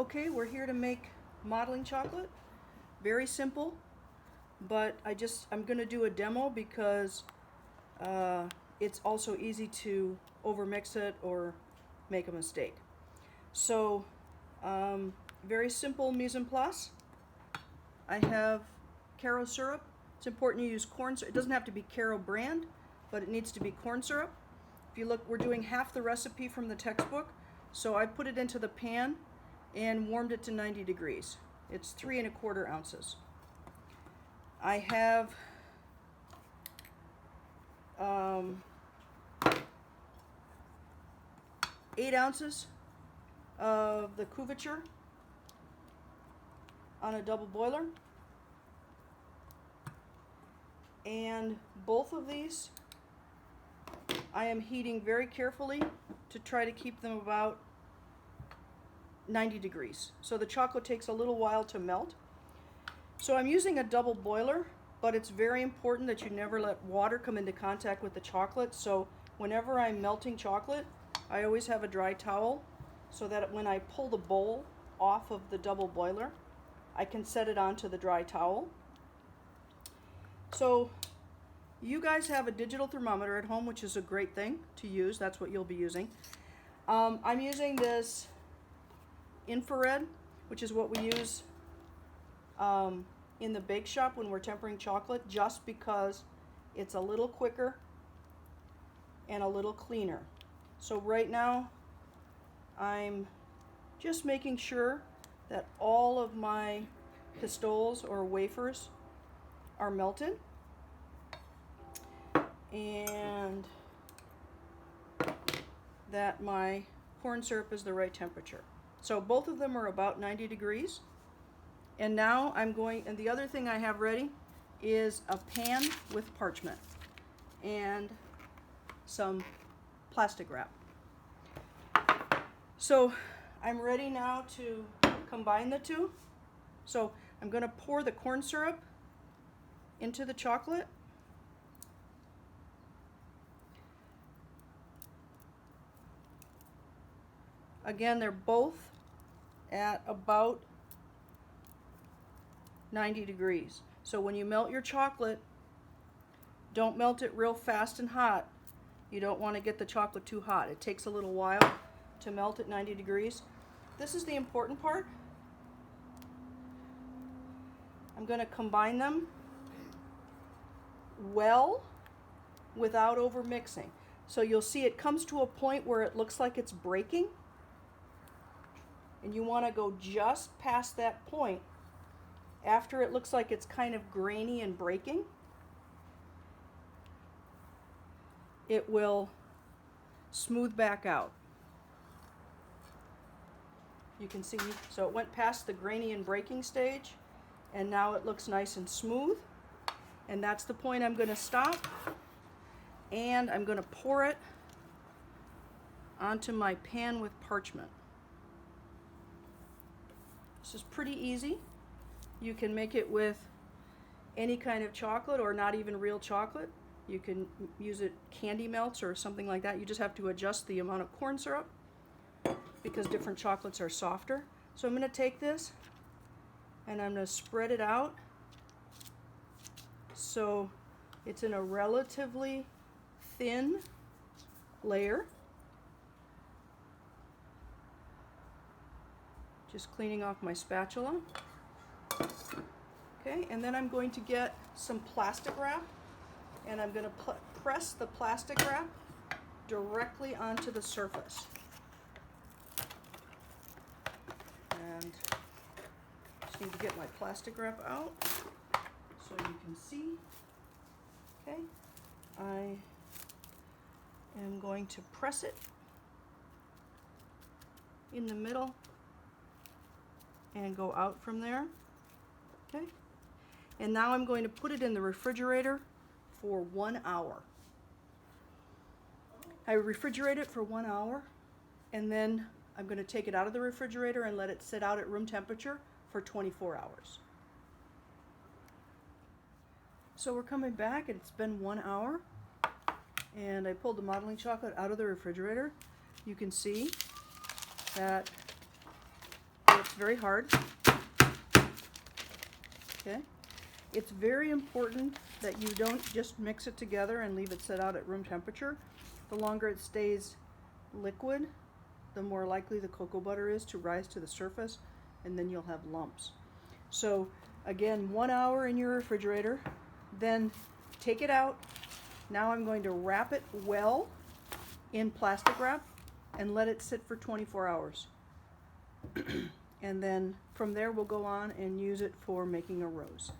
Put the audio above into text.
Okay, we're here to make modeling chocolate. Very simple, but I'm going to do a demo because it's also easy to overmix it or make a mistake. So, very simple mise en place. I have Karo syrup. It's important you use corn syrup. It doesn't have to be Karo brand, but it needs to be corn syrup. If you look, we're doing half the recipe from the textbook. So I put it into the pan and warmed it to 90 degrees. It's 3 1/4 ounces. I have 8 ounces of the couverture on a double boiler. And both of these I am heating very carefully to try to keep them about 90 degrees. So the chocolate takes a little while to melt. So I'm using a double boiler, but it's very important that you never let water come into contact with the chocolate. So whenever I'm melting chocolate, I always have a dry towel so that when I pull the bowl off of the double boiler, I can set it onto the dry towel. So you guys have a digital thermometer at home, which is a great thing to use. That's what you'll be using. I'm using this infrared, which is what we use in the bake shop when we're tempering chocolate, just because it's a little quicker and a little cleaner. So right now I'm just making sure that all of my pistoles or wafers are melted and that my corn syrup is the right temperature. So both of them are about 90 degrees. And now and the other thing I have ready is a pan with parchment and some plastic wrap. So I'm ready now to combine the two. So I'm going to pour the corn syrup into the chocolate. Again, they're both at about 90 degrees. So when you melt your chocolate, don't melt it real fast and hot. You don't want to get the chocolate too hot. It takes a little while to melt at 90 degrees. This is the important part. I'm going to combine them well without over mixing. So you'll see it comes to a point where it looks like it's breaking. And you want to go just past that point after it looks like it's kind of grainy and breaking. It will smooth back out. You can see, so it went past the grainy and breaking stage, and now it looks nice and smooth. And that's the point I'm going to stop, and I'm going to pour it onto my pan with parchment. This is pretty easy. You can make it with any kind of chocolate or not even real chocolate. You can use it candy melts or something like that. You just have to adjust the amount of corn syrup because different chocolates are softer. So I'm going to take this and I'm going to spread it out so it's in a relatively thin layer. Just cleaning off my spatula. Okay, and then I'm going to get some plastic wrap and I'm going to press the plastic wrap directly onto the surface. And just need to get my plastic wrap out so you can see. Okay, I am going to press it in the middle and go out from there. Okay, and now I'm going to put it in the refrigerator for 1 hour. I refrigerate it for 1 hour, and then I'm going to take it out of the refrigerator and let it sit out at room temperature for 24 hours. So we're coming back, and it's been 1 hour, and I pulled the modeling chocolate out of the refrigerator. You can see that it's It's very hard. Okay. It's very important that you don't just mix it together and leave it set out at room temperature. The longer it stays liquid, the more likely the cocoa butter is to rise to the surface, and then you'll have lumps. So again, 1 hour in your refrigerator, then take it out. Now I'm going to wrap it well in plastic wrap and let it sit for 24 hours. And then from there we'll go on and use it for making a rose.